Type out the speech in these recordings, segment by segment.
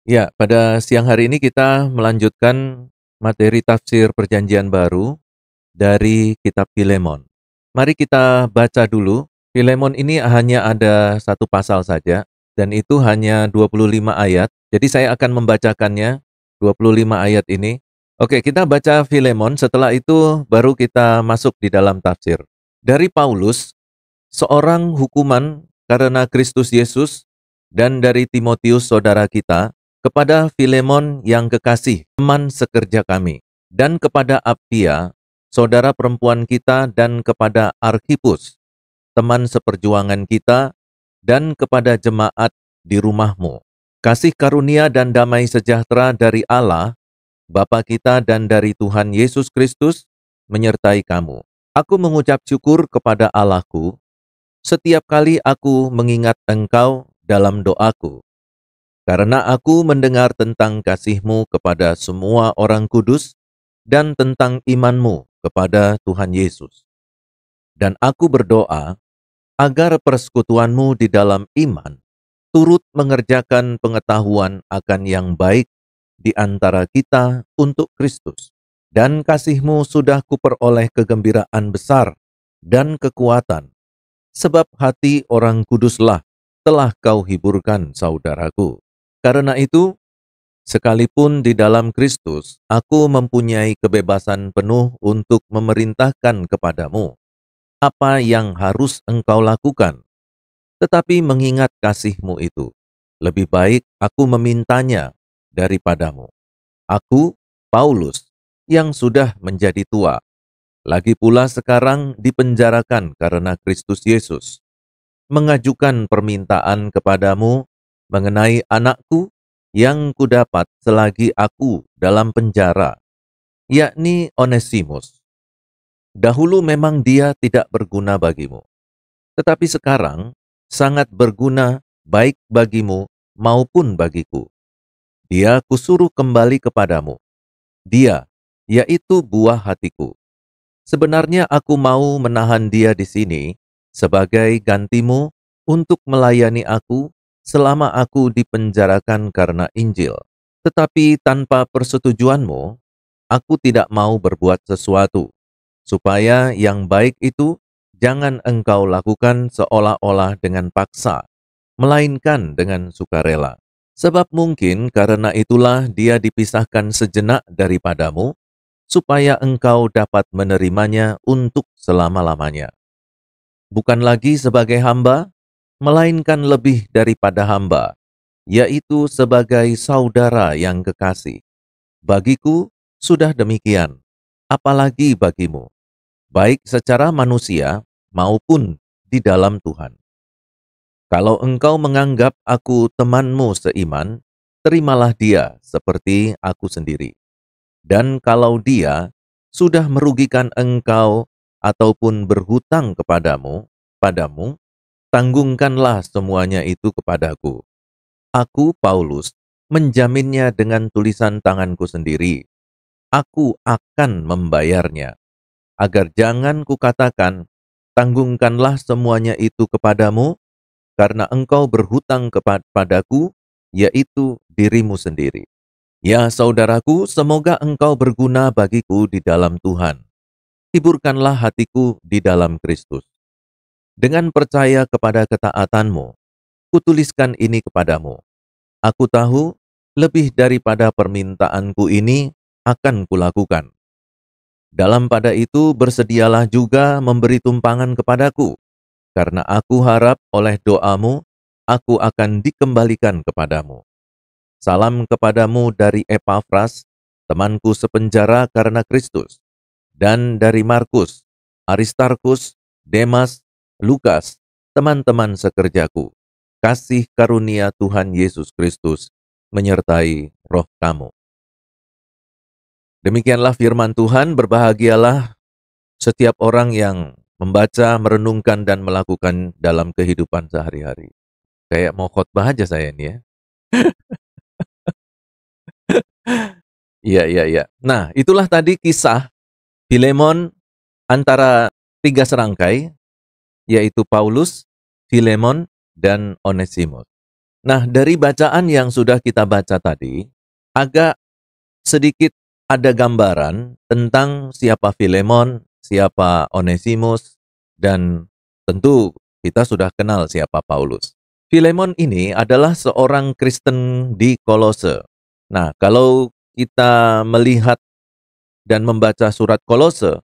Ya, pada siang hari ini kita melanjutkan materi tafsir Perjanjian Baru dari kitab Filemon. Mari kita baca dulu. Filemon ini hanya ada satu pasal saja, dan itu hanya 25 ayat. Jadi saya akan membacakannya, 25 ayat ini. Oke, kita baca Filemon, setelah itu baru kita masuk di dalam tafsir. Dari Paulus, seorang hukuman karena Kristus Yesus, dan dari Timotius saudara kita, kepada Filemon yang kekasih, teman sekerja kami, dan kepada Apphia, saudara perempuan kita, dan kepada Arkhipus, teman seperjuangan kita, dan kepada jemaat di rumahmu. Kasih karunia dan damai sejahtera dari Allah, Bapa kita dan dari Tuhan Yesus Kristus, menyertai kamu. Aku mengucap syukur kepada Allahku setiap kali aku mengingat engkau dalam doaku, karena aku mendengar tentang kasih-Mu kepada semua orang kudus dan tentang iman-Mu kepada Tuhan Yesus. Dan aku berdoa agar persekutuan-Mu di dalam iman turut mengerjakan pengetahuan akan yang baik di antara kita untuk Kristus. Dan kasih-Mu sudah kuperoleh kegembiraan besar dan kekuatan, sebab hati orang kuduslah telah kau hiburkan, saudaraku. Karena itu, sekalipun di dalam Kristus, aku mempunyai kebebasan penuh untuk memerintahkan kepadamu apa yang harus engkau lakukan. Tetapi mengingat kasih-Mu itu, lebih baik aku memintanya daripadamu. Aku, Paulus, yang sudah menjadi tua, lagi pula sekarang dipenjarakan karena Kristus Yesus, mengajukan permintaan kepadamu mengenai anakku yang kudapat selagi aku dalam penjara, yakni Onesimus. Dahulu memang dia tidak berguna bagimu, tetapi sekarang sangat berguna baik bagimu maupun bagiku. Dia kusuruh kembali kepadamu. Dia, yaitu buah hatiku. Sebenarnya aku mau menahan dia di sini sebagai gantimu untuk melayani aku selama aku dipenjarakan karena Injil. Tetapi tanpa persetujuanmu, aku tidak mau berbuat sesuatu, supaya yang baik itu jangan engkau lakukan seolah-olah dengan paksa, melainkan dengan sukarela. Sebab mungkin karena itulah dia dipisahkan sejenak daripadamu, supaya engkau dapat menerimanya untuk selama-lamanya. Bukan lagi sebagai hamba, melainkan lebih daripada hamba, yaitu sebagai saudara yang kekasih. Bagiku sudah demikian, apalagi bagimu, baik secara manusia maupun di dalam Tuhan. Kalau engkau menganggap aku temanmu seiman, terimalah dia seperti aku sendiri. Dan kalau dia sudah merugikan engkau ataupun berhutang padamu, tanggungkanlah semuanya itu kepadaku. Aku, Paulus, menjaminnya dengan tulisan tanganku sendiri. Aku akan membayarnya, agar jangan kukatakan, tanggungkanlah semuanya itu kepadamu, karena engkau berhutang kepadaku, yaitu dirimu sendiri. Ya saudaraku, semoga engkau berguna bagiku di dalam Tuhan. Hiburkanlah hatiku di dalam Kristus. Dengan percaya kepada ketaatanmu, kutuliskan ini kepadamu. Aku tahu lebih daripada permintaanku ini akan kulakukan. Dalam pada itu bersedialah juga memberi tumpangan kepadaku, karena aku harap oleh doamu, aku akan dikembalikan kepadamu. Salam kepadamu dari Epafras, temanku sepenjara karena Kristus, dan dari Markus, Aristarkus, Demas, Lukas, teman-teman sekerjaku. Kasih karunia Tuhan Yesus Kristus menyertai roh kamu. Demikianlah firman Tuhan, berbahagialah setiap orang yang membaca, merenungkan, dan melakukan dalam kehidupan sehari-hari. Kayak mau khotbah aja saya ini ya. Iya, iya, iya. Nah, itulah tadi kisah Filemon antara tiga serangkai, yaitu Paulus, Filemon, dan Onesimus. Nah, dari bacaan yang sudah kita baca tadi, agak sedikit ada gambaran tentang siapa Filemon, siapa Onesimus, dan tentu kita sudah kenal siapa Paulus. Filemon ini adalah seorang Kristen di Kolose. Nah, kalau kita melihat dan membaca surat Kolose,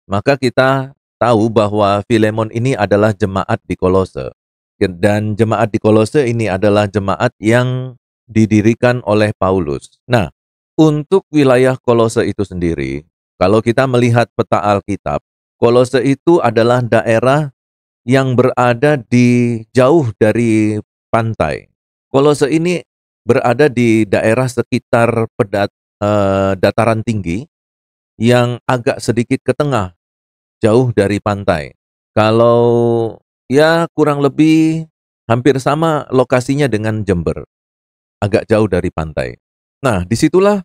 maka kita tahu bahwa Filemon ini adalah jemaat di Kolose. Dan jemaat di Kolose ini adalah jemaat yang didirikan oleh Paulus. Nah, untuk wilayah Kolose itu sendiri, kalau kita melihat peta Alkitab, Kolose itu adalah daerah yang berada di jauh dari pantai. Kolose ini berada di daerah sekitar dataran tinggi yang agak sedikit ke tengah, jauh dari pantai. Kalau ya kurang lebih hampir sama lokasinya dengan Jember, agak jauh dari pantai. Nah, disitulah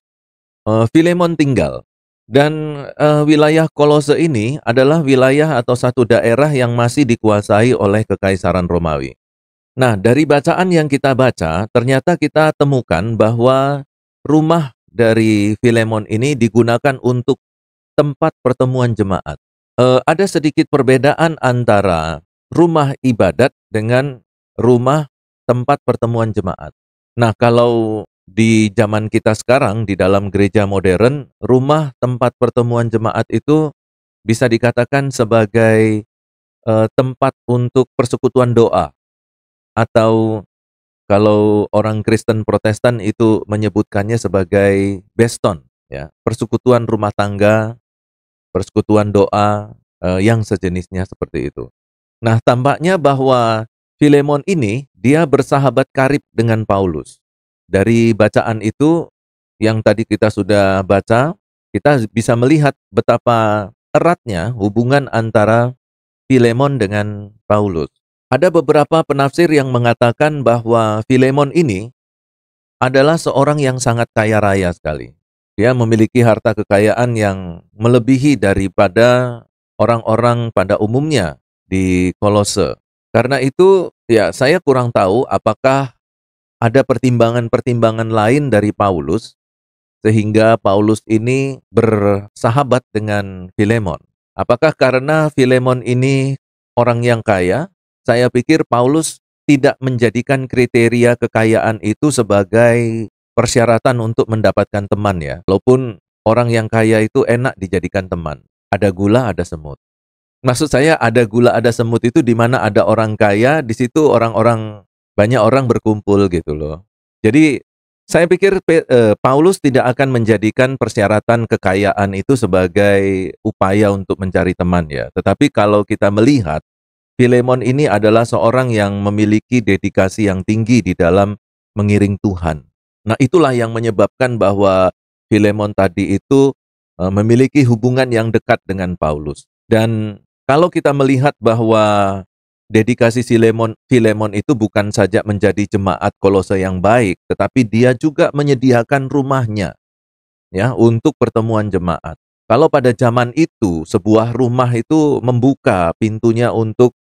Filemon tinggal. Dan wilayah Kolose ini adalah wilayah atau satu daerah yang masih dikuasai oleh Kekaisaran Romawi. Nah, dari bacaan yang kita baca, ternyata kita temukan bahwa rumah dari Filemon ini digunakan untuk tempat pertemuan jemaat. Ada sedikit perbedaan antara rumah ibadat dengan rumah tempat pertemuan jemaat. Nah, kalau di zaman kita sekarang, di dalam gereja modern, rumah tempat pertemuan jemaat itu bisa dikatakan sebagai tempat untuk persekutuan doa, atau kalau orang Kristen Protestan itu menyebutkannya sebagai beston, ya, persekutuan rumah tangga, persekutuan doa, yang sejenisnya seperti itu. Nah, tampaknya bahwa Filemon ini dia bersahabat karib dengan Paulus. Dari bacaan itu yang tadi kita sudah baca, kita bisa melihat betapa eratnya hubungan antara Filemon dengan Paulus. Ada beberapa penafsir yang mengatakan bahwa Filemon ini adalah seorang yang sangat kaya raya sekali. Dia memiliki harta kekayaan yang melebihi daripada orang-orang pada umumnya di Kolose. Karena itu, ya saya kurang tahu apakah ada pertimbangan-pertimbangan lain dari Paulus sehingga Paulus ini bersahabat dengan Filemon. Apakah karena Filemon ini orang yang kaya? Saya pikir Paulus tidak menjadikan kriteria kekayaan itu sebagai persyaratan untuk mendapatkan teman, ya. Walaupun orang yang kaya itu enak dijadikan teman. Ada gula, ada semut. Maksud saya ada gula, ada semut itu di mana ada orang kaya, di situ banyak orang berkumpul gitu loh. Jadi saya pikir Paulus tidak akan menjadikan persyaratan kekayaan itu sebagai upaya untuk mencari teman, ya. Tetapi kalau kita melihat Filemon ini adalah seorang yang memiliki dedikasi yang tinggi di dalam mengiring Tuhan. Nah, itulah yang menyebabkan bahwa Filemon tadi itu memiliki hubungan yang dekat dengan Paulus. Dan kalau kita melihat bahwa dedikasi Filemon itu bukan saja menjadi jemaat Kolose yang baik, tetapi dia juga menyediakan rumahnya, ya, untuk pertemuan jemaat. Kalau pada zaman itu sebuah rumah itu membuka pintunya untuk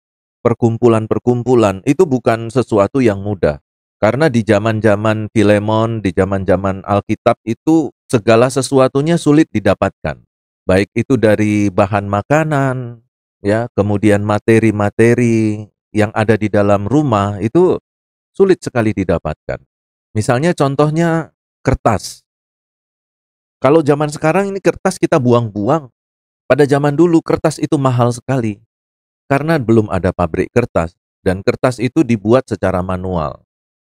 perkumpulan-perkumpulan, itu bukan sesuatu yang mudah. Karena di zaman-zaman Filemon, di zaman-zaman Alkitab itu segala sesuatunya sulit didapatkan. Baik itu dari bahan makanan, ya, kemudian materi-materi yang ada di dalam rumah itu sulit sekali didapatkan. Misalnya contohnya kertas. Kalau zaman sekarang ini kertas kita buang-buang. Pada zaman dulu kertas itu mahal sekali. Karena belum ada pabrik kertas, dan kertas itu dibuat secara manual.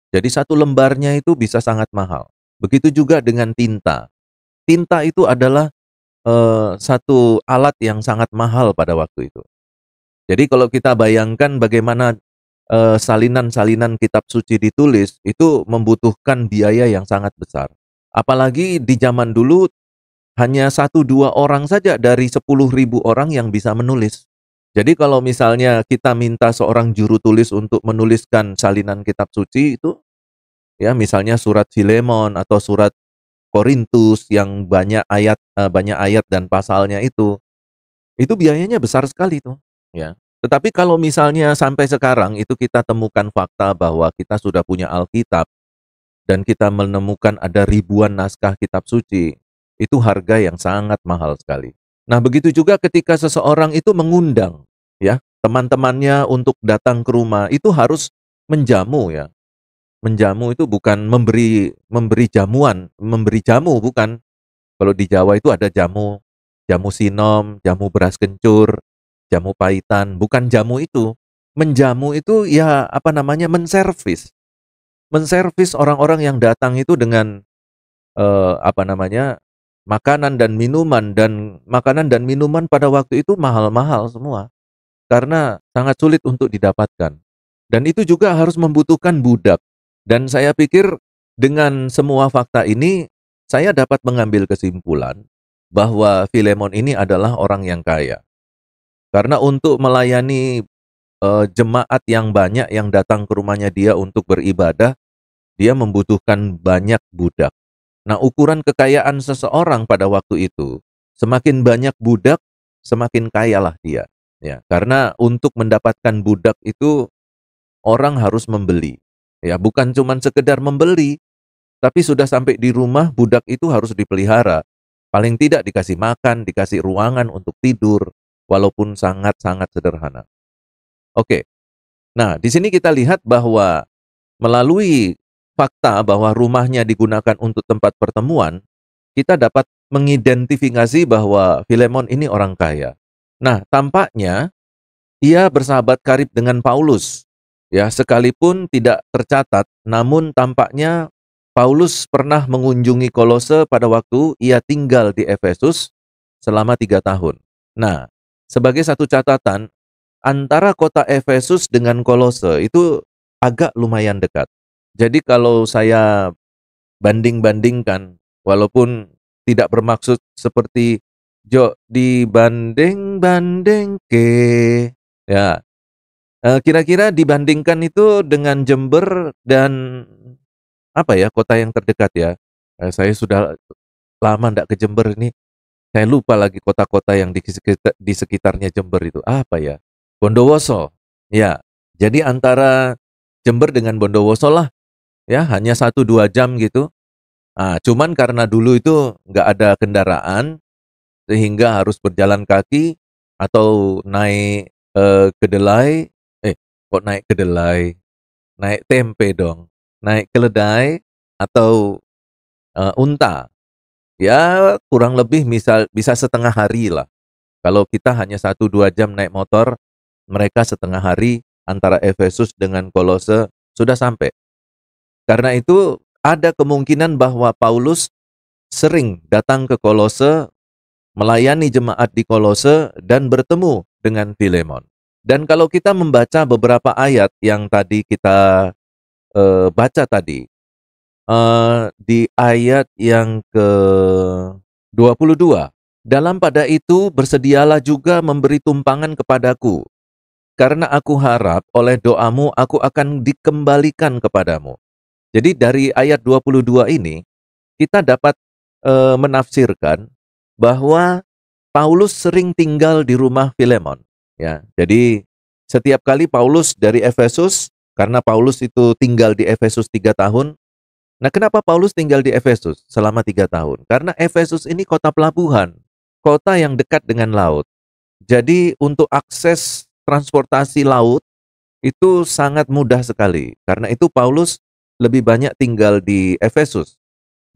Jadi satu lembarnya itu bisa sangat mahal. Begitu juga dengan tinta. Tinta itu adalah satu alat yang sangat mahal pada waktu itu. Jadi kalau kita bayangkan bagaimana salinan-salinan kitab suci ditulis, itu membutuhkan biaya yang sangat besar. Apalagi di zaman dulu hanya 1-2 orang saja dari 10.000 orang yang bisa menulis. Jadi kalau misalnya kita minta seorang juru tulis untuk menuliskan salinan kitab suci itu, ya misalnya surat Filemon atau surat Korintus yang banyak ayat dan pasalnya itu biayanya besar sekali tuh, ya. Tetapi kalau misalnya sampai sekarang itu kita temukan fakta bahwa kita sudah punya Alkitab dan kita menemukan ada ribuan naskah kitab suci, itu harga yang sangat mahal sekali. Nah, begitu juga ketika seseorang itu mengundang ya teman-temannya untuk datang ke rumah, itu harus menjamu ya. Menjamu itu bukan memberi memberi jamuan, memberi jamu bukan. Kalau di Jawa itu ada jamu, jamu sinom, jamu beras kencur, jamu pahitan, bukan jamu itu. Menjamu itu ya apa namanya menservis. Menservis orang-orang yang datang itu dengan apa namanya makanan dan minuman pada waktu itu mahal-mahal semua karena sangat sulit untuk didapatkan. Dan itu juga harus membutuhkan budak. Dan saya pikir dengan semua fakta ini, saya dapat mengambil kesimpulan bahwa Filemon ini adalah orang yang kaya. Karena untuk melayani jemaat yang banyak yang datang ke rumahnya dia untuk beribadah, dia membutuhkan banyak budak. Nah, ukuran kekayaan seseorang pada waktu itu, semakin banyak budak, semakin kayalah dia. Ya, karena untuk mendapatkan budak itu orang harus membeli. Ya, bukan cuma sekedar membeli, tapi sudah sampai di rumah budak itu harus dipelihara. Paling tidak dikasih makan, dikasih ruangan untuk tidur, walaupun sangat-sangat sederhana. Oke. Nah, di sini kita lihat bahwa melalui fakta bahwa rumahnya digunakan untuk tempat pertemuan, kita dapat mengidentifikasi bahwa Filemon ini orang kaya. Nah, tampaknya ia bersahabat karib dengan Paulus. Ya, sekalipun tidak tercatat, namun tampaknya Paulus pernah mengunjungi Kolose pada waktu ia tinggal di Efesus selama 3 tahun. Nah, sebagai satu catatan, antara kota Efesus dengan Kolose itu agak lumayan dekat. Jadi kalau saya banding-bandingkan, walaupun tidak bermaksud seperti Jo dibanding-banding ke, ya, kira-kira dibandingkan itu dengan Jember dan apa ya, kota yang terdekat ya, saya sudah lama ndak ke Jember ini, saya lupa lagi kota-kota yang di sekitarnya Jember itu, apa ya, Bondowoso, ya. Jadi antara Jember dengan Bondowoso lah, ya, hanya 1-2 jam gitu. Cuman karena dulu itu nggak ada kendaraan, sehingga harus berjalan kaki atau naik, kedelai kok naik kedelai, naik tempe dong, naik keledai atau, unta. Ya kurang lebih bisa setengah hari lah. Kalau kita hanya 1-2 jam naik motor, mereka setengah hari antara Efesus dengan Kolose sudah sampai. Karena itu ada kemungkinan bahwa Paulus sering datang ke Kolose, melayani jemaat di Kolose dan bertemu dengan Filemon. Dan kalau kita membaca beberapa ayat yang tadi kita baca tadi, di ayat yang ke-22, dalam pada itu bersedialah juga memberi tumpangan kepadaku, karena aku harap oleh doamu aku akan dikembalikan kepadamu. Jadi dari ayat 22 ini, kita dapat menafsirkan bahwa Paulus sering tinggal di rumah Filemon. Ya, jadi setiap kali Paulus dari Efesus, karena Paulus itu tinggal di Efesus 3 tahun. Nah, kenapa Paulus tinggal di Efesus selama 3 tahun? Karena Efesus ini kota pelabuhan, kota yang dekat dengan laut. Jadi untuk akses transportasi laut itu sangat mudah sekali. Karena itu Paulus lebih banyak tinggal di Efesus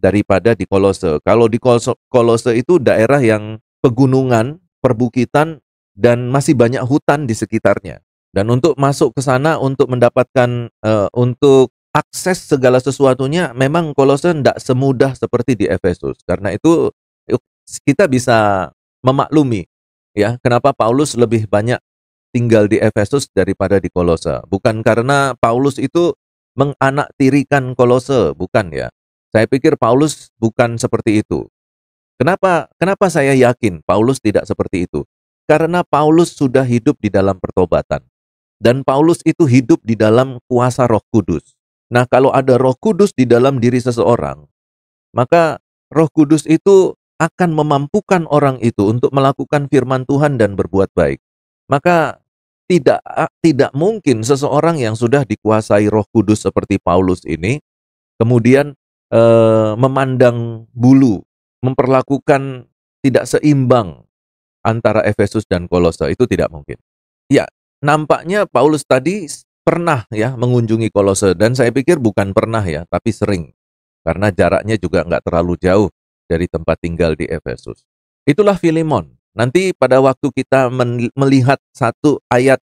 daripada di Kolose. Kalau di Kolose itu daerah yang pegunungan, perbukitan, dan masih banyak hutan di sekitarnya. Dan untuk masuk ke sana untuk mendapatkan untuk akses segala sesuatunya, memang Kolose tidak semudah seperti di Efesus. Karena itu kita bisa memaklumi ya kenapa Paulus lebih banyak tinggal di Efesus daripada di Kolose. Bukan karena Paulus itu menganaktirikan Kolose, bukan ya. Saya pikir Paulus bukan seperti itu. Kenapa saya yakin Paulus tidak seperti itu? Karena Paulus sudah hidup di dalam pertobatan. Dan Paulus itu hidup di dalam kuasa Roh Kudus. Nah, kalau ada Roh Kudus di dalam diri seseorang, maka Roh Kudus itu akan memampukan orang itu untuk melakukan firman Tuhan dan berbuat baik. Maka tidak mungkin seseorang yang sudah dikuasai Roh Kudus seperti Paulus ini kemudian memandang bulu, memperlakukan tidak seimbang antara Efesus dan Kolose, itu tidak mungkin. Ya, nampaknya Paulus tadi pernah ya mengunjungi Kolose, dan saya pikir bukan pernah ya, tapi sering. Karena jaraknya juga nggak terlalu jauh dari tempat tinggal di Efesus. Itulah Filemon. Nanti pada waktu kita melihat satu ayat,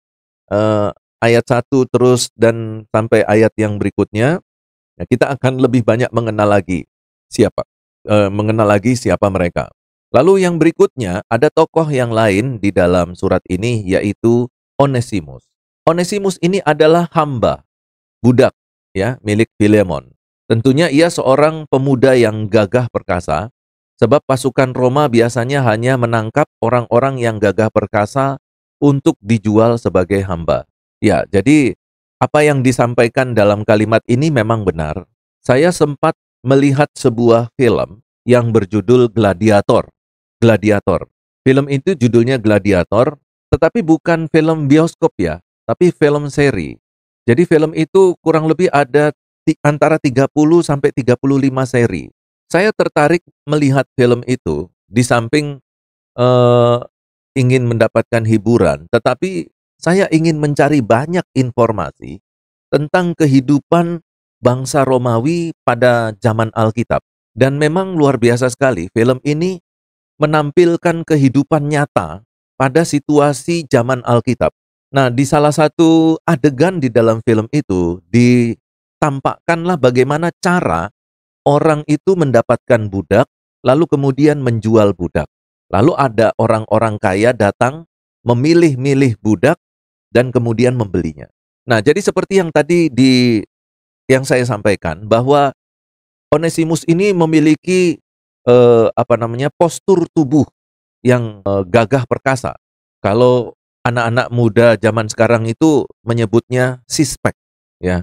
ayat 1 terus dan sampai ayat yang berikutnya, ya, kita akan lebih banyak mengenal lagi siapa mereka. Lalu yang berikutnya ada tokoh yang lain di dalam surat ini, yaitu Onesimus. Onesimus ini adalah hamba, budak ya, milik Filemon. Tentunya ia seorang pemuda yang gagah perkasa, sebab pasukan Roma biasanya hanya menangkap orang-orang yang gagah perkasa untuk dijual sebagai hamba. Ya, jadi apa yang disampaikan dalam kalimat ini memang benar. Saya sempat melihat sebuah film yang berjudul Gladiator. Gladiator. Film itu judulnya Gladiator, tetapi bukan film bioskop ya, tapi film seri. Jadi film itu kurang lebih ada antara 30 sampai 35 seri. Saya tertarik melihat film itu di samping eh, ingin mendapatkan hiburan, tetapi saya ingin mencari banyak informasi tentang kehidupan bangsa Romawi pada zaman Alkitab. Dan memang luar biasa sekali, film ini menampilkan kehidupan nyata pada situasi zaman Alkitab. Nah, di salah satu adegan di dalam film itu ditampakkanlah bagaimana cara orang itu mendapatkan budak, lalu kemudian menjual budak. Lalu ada orang-orang kaya datang memilih-milih budak dan kemudian membelinya. Nah, jadi seperti yang tadi yang saya sampaikan bahwa Onesimus ini memiliki postur tubuh yang gagah perkasa. Kalau anak-anak muda zaman sekarang itu menyebutnya six-pack ya.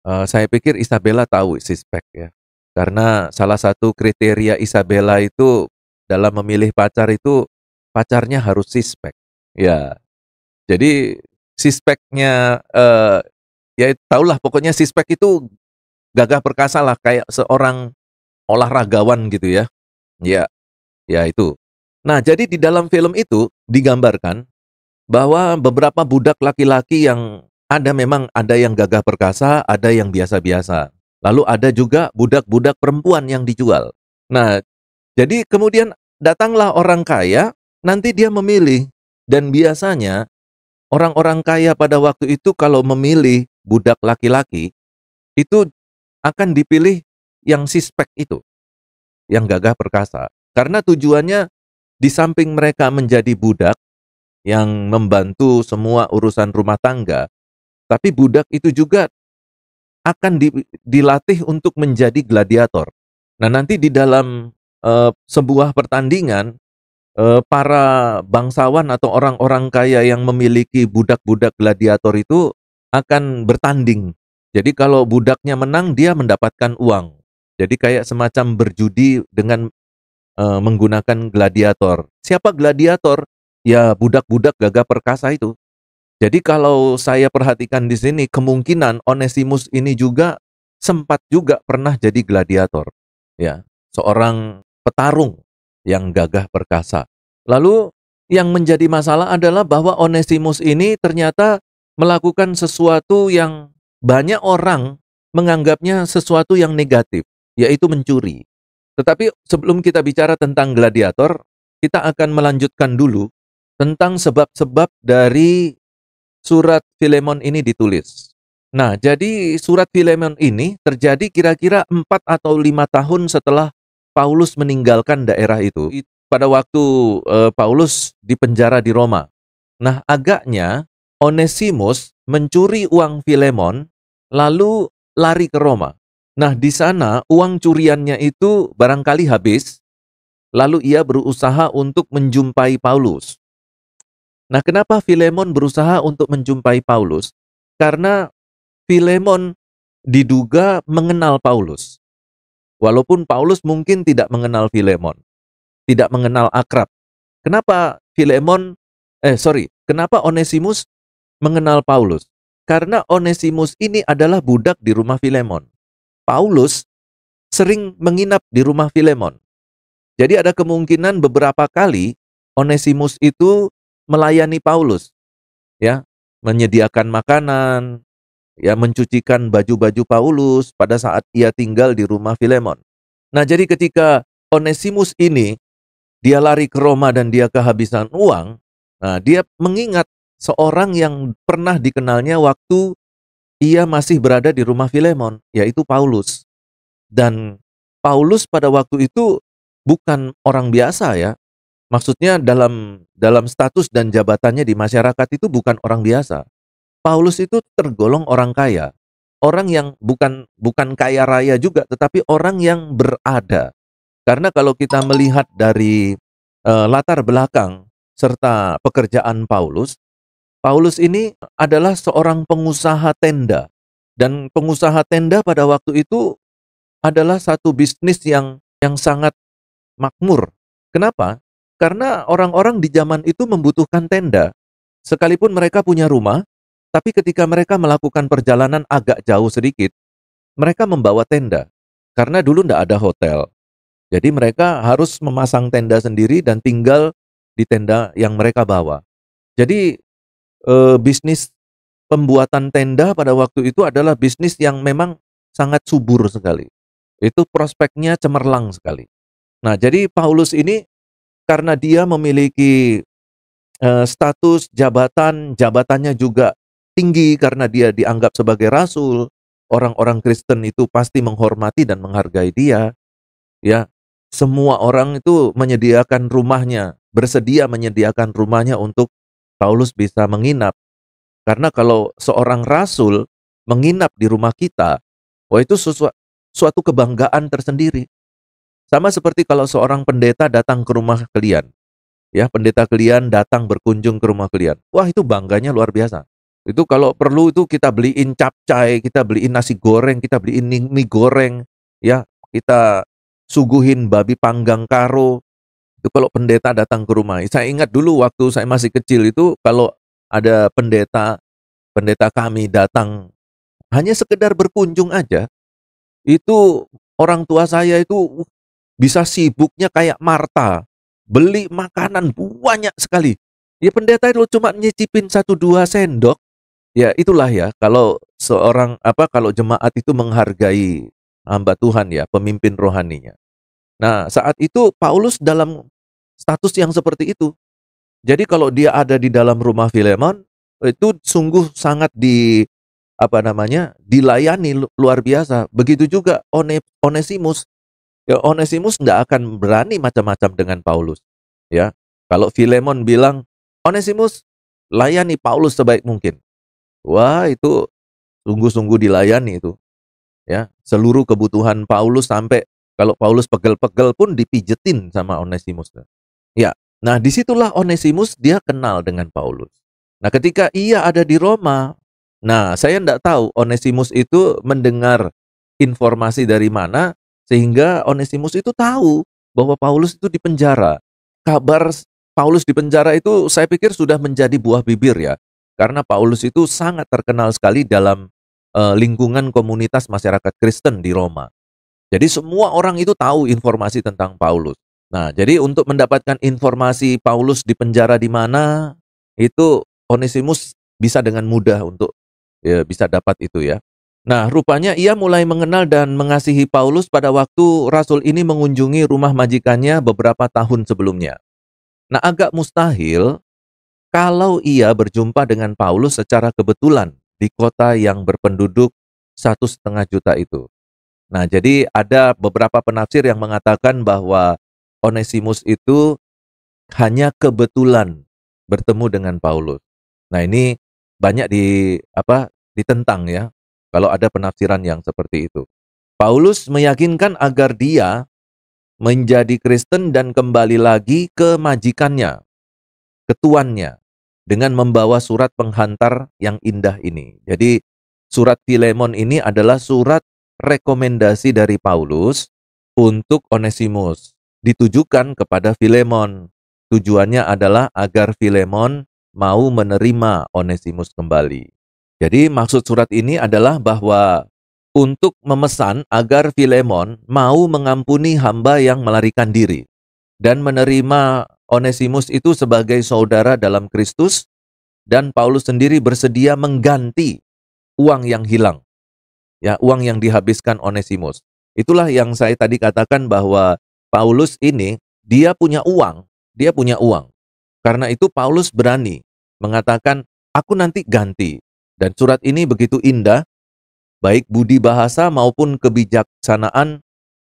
Saya pikir Isabella tahu six-pack ya. Karena salah satu kriteria Isabella itu dalam memilih pacar itu pacarnya harus six-pack. Ya. Jadi six-pack-nya ya tahulah pokoknya six-pack itu gagah perkasa lah kayak seorang olahragawan gitu ya. Ya, ya itu. Nah, jadi di dalam film itu digambarkan bahwa beberapa budak laki-laki yang memang ada yang gagah perkasa, ada yang biasa-biasa. Lalu ada juga budak-budak perempuan yang dijual. Nah, jadi kemudian datanglah orang kaya, nanti dia memilih. Dan biasanya orang-orang kaya pada waktu itu kalau memilih budak laki-laki, itu akan dipilih yang sispek itu, yang gagah perkasa. Karena tujuannya di samping mereka menjadi budak yang membantu semua urusan rumah tangga, tapi budak itu juga akan dilatih untuk menjadi gladiator. Nah, nanti di dalam sebuah pertandingan, para bangsawan atau orang-orang kaya yang memiliki budak-budak gladiator itu akan bertanding. Jadi kalau budaknya menang, dia mendapatkan uang. Jadi kayak semacam berjudi dengan menggunakan gladiator. Siapa gladiator? Ya budak-budak gagah perkasa itu. Jadi kalau saya perhatikan di sini, kemungkinan Onesimus ini juga sempat juga pernah jadi gladiator. Ya, seorang petarung yang gagah perkasa. Lalu yang menjadi masalah adalah bahwa Onesimus ini ternyata melakukan sesuatu yang banyak orang menganggapnya sesuatu yang negatif, yaitu mencuri. Tetapi sebelum kita bicara tentang gladiator, kita akan melanjutkan dulu tentang sebab-sebab dari surat Filemon ini ditulis. Nah, jadi surat Filemon ini terjadi kira-kira 4 atau 5 tahun setelah Paulus meninggalkan daerah itu. Pada waktu Paulus dipenjara di Roma. Nah, agaknya Onesimus mencuri uang Filemon lalu lari ke Roma. Nah, di sana uang curiannya itu barangkali habis, lalu ia berusaha untuk menjumpai Paulus. Nah, kenapa Filemon berusaha untuk menjumpai Paulus? Karena Filemon diduga mengenal Paulus. Walaupun Paulus mungkin tidak mengenal Filemon, tidak mengenal akrab. Kenapa Kenapa Onesimus mengenal Paulus? Karena Onesimus ini adalah budak di rumah Filemon. Paulus sering menginap di rumah Filemon. Jadi ada kemungkinan beberapa kali Onesimus itu melayani Paulus, ya, menyediakan makanan, ya, mencucikan baju-baju Paulus pada saat ia tinggal di rumah Filemon. Nah, jadi ketika Onesimus ini dia lari ke Roma dan dia kehabisan uang, nah dia mengingat seorang yang pernah dikenalnya waktu ia masih berada di rumah Filemon, yaitu Paulus. Dan Paulus pada waktu itu bukan orang biasa ya. Maksudnya dalam status dan jabatannya di masyarakat itu bukan orang biasa. Paulus itu tergolong orang kaya. Orang yang bukan kaya raya juga, tetapi orang yang berada. Karena kalau kita melihat dari latar belakang serta pekerjaan Paulus, Paulus ini adalah seorang pengusaha tenda. Dan pengusaha tenda pada waktu itu adalah satu bisnis yang sangat makmur. Kenapa? Karena orang-orang di zaman itu membutuhkan tenda. Sekalipun mereka punya rumah, tapi ketika mereka melakukan perjalanan agak jauh sedikit, mereka membawa tenda. Karena dulu tidak ada hotel. Jadi mereka harus memasang tenda sendiri dan tinggal di tenda yang mereka bawa. Jadi bisnis pembuatan tenda pada waktu itu adalah bisnis yang memang sangat subur sekali. Itu prospeknya cemerlang sekali. Nah, jadi Paulus ini karena dia memiliki status jabatannya juga tinggi karena dia dianggap sebagai rasul, orang-orang Kristen itu pasti menghormati dan menghargai dia, ya. Semua orang itu menyediakan rumahnya, bersedia menyediakan rumahnya untuk Paulus bisa menginap. Karena kalau seorang rasul menginap di rumah kita, wah itu suatu kebanggaan tersendiri. Sama seperti kalau seorang pendeta datang ke rumah kalian. Ya, pendeta kalian datang berkunjung ke rumah kalian. Wah, itu bangganya luar biasa. Itu kalau perlu itu kita beliin capcay, kita beliin nasi goreng, kita beliin mie goreng, ya, kita suguhin babi panggang karo. Itu kalau pendeta datang ke rumah. Saya ingat dulu waktu saya masih kecil itu kalau ada pendeta kami datang hanya sekedar berkunjung aja, itu orang tua saya itu bisa sibuknya kayak Marta, beli makanan banyak sekali. Ya pendeta itu cuma nyicipin 1 2 sendok. Ya itulah ya, kalau kalau jemaat itu menghargai hamba Tuhan ya, pemimpin rohaninya. Nah, saat itu Paulus dalam status yang seperti itu. Jadi kalau dia ada di dalam rumah Filemon, itu sungguh sangat dilayani luar biasa. Begitu juga Onesimus. Ya, Onesimus nggak akan berani macam-macam dengan Paulus. Ya, kalau Filemon bilang, Onesimus layani Paulus sebaik mungkin. Wah, itu sungguh-sungguh dilayani itu. Ya, seluruh kebutuhan Paulus sampai kalau Paulus pegel-pegel pun dipijetin sama Onesimus. Ya, nah disitulah Onesimus dia kenal dengan Paulus. Nah, ketika ia ada di Roma, nah saya tidak tahu Onesimus itu mendengar informasi dari mana sehingga Onesimus itu tahu bahwa Paulus itu dipenjara. Kabar Paulus dipenjara itu saya pikir sudah menjadi buah bibir ya. Karena Paulus itu sangat terkenal sekali dalam lingkungan komunitas masyarakat Kristen di Roma. Jadi semua orang itu tahu informasi tentang Paulus. Nah, jadi untuk mendapatkan informasi Paulus di penjara di mana, itu Onesimus bisa dengan mudah untuk ya, bisa dapat itu ya. Nah, rupanya ia mulai mengenal dan mengasihi Paulus pada waktu rasul ini mengunjungi rumah majikannya beberapa tahun sebelumnya. Nah, agak mustahil kalau ia berjumpa dengan Paulus secara kebetulan di kota yang berpenduduk 1,5 juta itu. Nah, jadi ada beberapa penafsir yang mengatakan bahwa Onesimus itu hanya kebetulan bertemu dengan Paulus. Nah, ini banyak ditentang ya, kalau ada penafsiran yang seperti itu. Paulus meyakinkan agar dia menjadi Kristen dan kembali lagi ke majikannya, ke tuannya, dengan membawa surat penghantar yang indah ini. Jadi, surat Filemon ini adalah surat rekomendasi dari Paulus untuk Onesimus, ditujukan kepada Filemon. Tujuannya adalah agar Filemon mau menerima Onesimus kembali. Jadi maksud surat ini adalah bahwa untuk memesan agar Filemon mau mengampuni hamba yang melarikan diri dan menerima Onesimus itu sebagai saudara dalam Kristus, dan Paulus sendiri bersedia mengganti uang yang hilang, ya, uang yang dihabiskan Onesimus. Itulah yang saya tadi katakan bahwa Paulus ini dia punya uang, dia punya uang. Karena itu Paulus berani mengatakan, aku nanti ganti. Dan surat ini begitu indah, baik budi bahasa maupun kebijaksanaan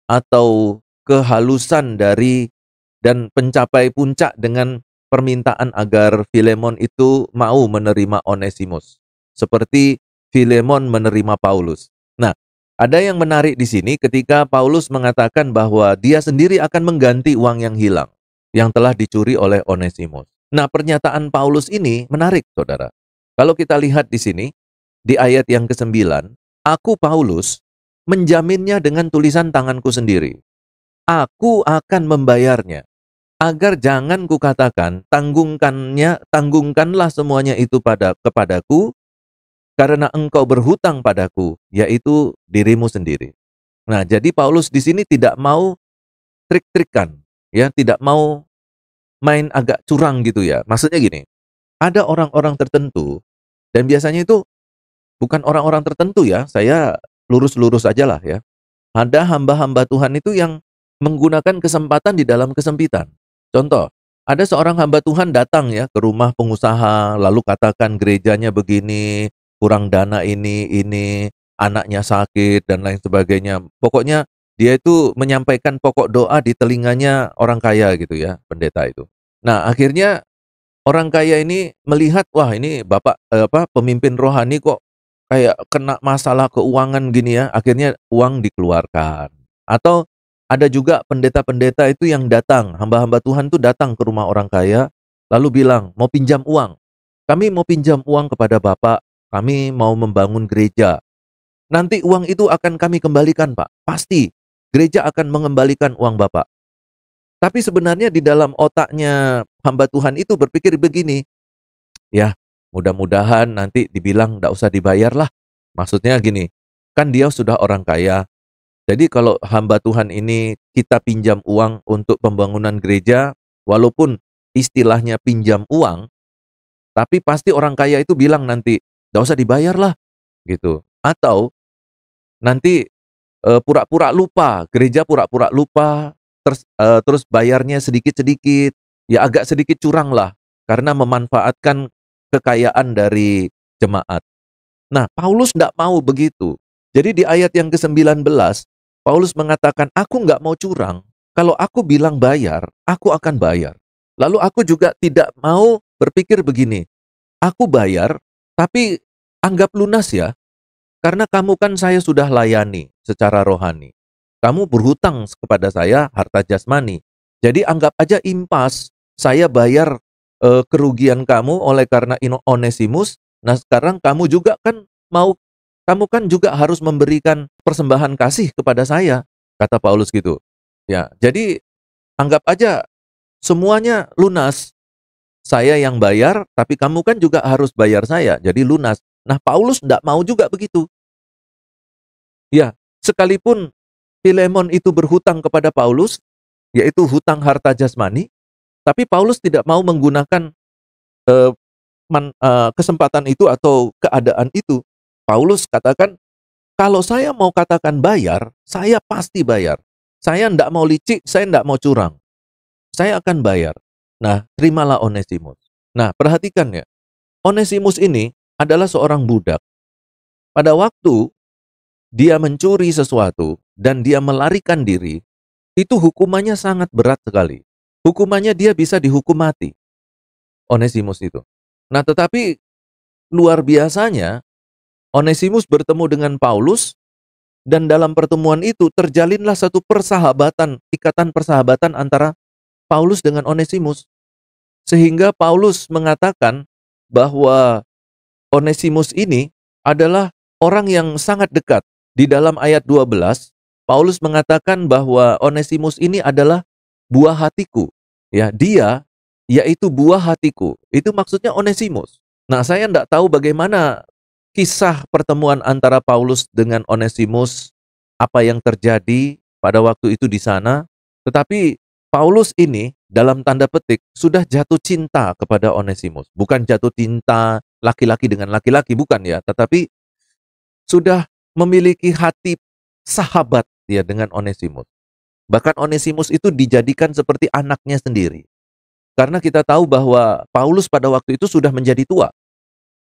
atau kehalusan dari dan pencapai puncak dengan permintaan agar Filemon itu mau menerima Onesimus. Seperti Filemon menerima Paulus. Nah, ada yang menarik di sini ketika Paulus mengatakan bahwa dia sendiri akan mengganti uang yang hilang, yang telah dicuri oleh Onesimus. Nah, pernyataan Paulus ini menarik, saudara. Kalau kita lihat di sini, di ayat yang ke-9, aku Paulus menjaminnya dengan tulisan tanganku sendiri. Aku akan membayarnya, agar jangan kukatakan, tanggungkanlah semuanya itu kepadaku, karena engkau berhutang padaku, yaitu dirimu sendiri. Nah, jadi Paulus di sini tidak mau trik-trikan, ya, tidak mau main agak curang gitu ya. Maksudnya gini, ada orang-orang tertentu, dan biasanya itu bukan orang-orang tertentu ya, saya lurus-lurus aja lah ya. Ada hamba-hamba Tuhan itu yang menggunakan kesempatan di dalam kesempitan. Contoh, ada seorang hamba Tuhan datang ya ke rumah pengusaha, lalu katakan gerejanya begini, kurang dana ini, anaknya sakit, dan lain sebagainya. Pokoknya dia itu menyampaikan pokok doa di telinganya orang kaya gitu ya, pendeta itu. Nah, akhirnya orang kaya ini melihat, wah ini bapak pemimpin rohani kok kayak kena masalah keuangan gini ya, akhirnya uang dikeluarkan. Atau ada juga pendeta-pendeta itu yang datang, hamba-hamba Tuhan tuh datang ke rumah orang kaya, lalu bilang, mau pinjam uang. Kami mau pinjam uang kepada Bapak, kami mau membangun gereja. Nanti uang itu akan kami kembalikan, Pak. Pasti, gereja akan mengembalikan uang Bapak. Tapi sebenarnya di dalam otaknya hamba Tuhan itu berpikir begini, ya mudah-mudahan nanti dibilang nggak usah dibayar lah. Maksudnya gini, kan dia sudah orang kaya. Jadi kalau hamba Tuhan ini kita pinjam uang untuk pembangunan gereja, walaupun istilahnya pinjam uang, tapi pasti orang kaya itu bilang nanti, nggak usah dibayar lah, gitu. Atau nanti pura-pura lupa, gereja pura-pura lupa, terus bayarnya sedikit-sedikit, ya agak sedikit curang lah, karena memanfaatkan kekayaan dari jemaat. Nah, Paulus tidak mau begitu. Jadi di ayat yang ke-19, Paulus mengatakan, aku nggak mau curang, kalau aku bilang bayar, aku akan bayar. Lalu aku juga tidak mau berpikir begini, aku bayar, tapi anggap lunas ya, karena kamu kan saya sudah layani secara rohani. Kamu berhutang kepada saya harta jasmani. Jadi anggap aja impas, saya bayar kerugian kamu oleh karena Onesimus. Nah, sekarang kamu juga kan kamu kan juga harus memberikan persembahan kasih kepada saya, kata Paulus gitu. Ya, jadi anggap aja semuanya lunas. Saya yang bayar, tapi kamu kan juga harus bayar saya, jadi lunas. Nah, Paulus tidak mau juga begitu. Ya, sekalipun Filemon itu berhutang kepada Paulus, yaitu hutang harta jasmani, tapi Paulus tidak mau menggunakan eh, kesempatan itu atau keadaan itu. Paulus katakan, kalau saya mau katakan bayar, saya pasti bayar. Saya tidak mau licik, saya tidak mau curang. Saya akan bayar. Nah, terimalah Onesimus. Nah, perhatikan ya, Onesimus ini adalah seorang budak. Pada waktu dia mencuri sesuatu dan dia melarikan diri, itu hukumannya sangat berat sekali. Hukumannya dia bisa dihukum mati, Onesimus itu. Nah, tetapi luar biasanya, Onesimus bertemu dengan Paulus, dan dalam pertemuan itu terjalinlah satu persahabatan, ikatan persahabatan antara Paulus dengan Onesimus. Sehingga Paulus mengatakan bahwa Onesimus ini adalah orang yang sangat dekat. Di dalam ayat 12, Paulus mengatakan bahwa Onesimus ini adalah buah hatiku. Ya, dia yaitu buah hatiku. Itu maksudnya Onesimus. Nah, saya tidak tahu bagaimana kisah pertemuan antara Paulus dengan Onesimus, apa yang terjadi pada waktu itu di sana. Tetapi Paulus ini dalam tanda petik sudah jatuh cinta kepada Onesimus. Bukan jatuh cinta laki-laki dengan laki-laki, bukan ya. Tetapi sudah memiliki hati sahabat ya dengan Onesimus. Bahkan Onesimus itu dijadikan seperti anaknya sendiri. Karena kita tahu bahwa Paulus pada waktu itu sudah menjadi tua.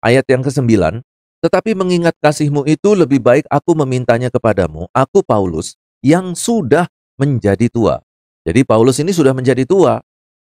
Ayat yang ke-9, tetapi mengingat kasihmu itu lebih baik aku memintanya kepadamu, aku Paulus, yang sudah menjadi tua. Jadi Paulus ini sudah menjadi tua.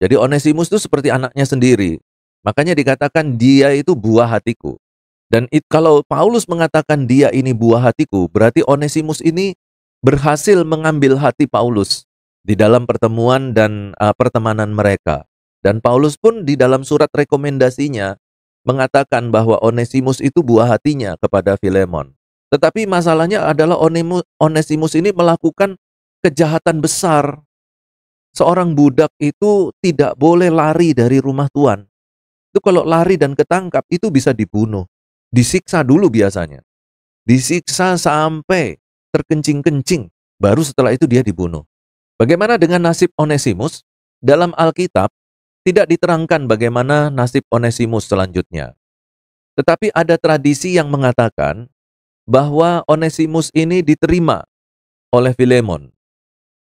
Jadi Onesimus itu seperti anaknya sendiri. Makanya dikatakan dia itu buah hatiku. Dan kalau Paulus mengatakan dia ini buah hatiku, berarti Onesimus ini berhasil mengambil hati Paulus di dalam pertemuan dan pertemanan mereka. Dan Paulus pun di dalam surat rekomendasinya mengatakan bahwa Onesimus itu buah hatinya kepada Filemon. Tetapi masalahnya adalah Onesimus ini melakukan kejahatan besar. Seorang budak itu tidak boleh lari dari rumah tuan. Itu kalau lari dan ketangkap itu bisa dibunuh. Disiksa dulu biasanya. Disiksa sampai terkencing-kencing. Baru setelah itu dia dibunuh. Bagaimana dengan nasib Onesimus? Dalam Alkitab tidak diterangkan bagaimana nasib Onesimus selanjutnya. Tetapi ada tradisi yang mengatakan bahwa Onesimus ini diterima oleh Filemon.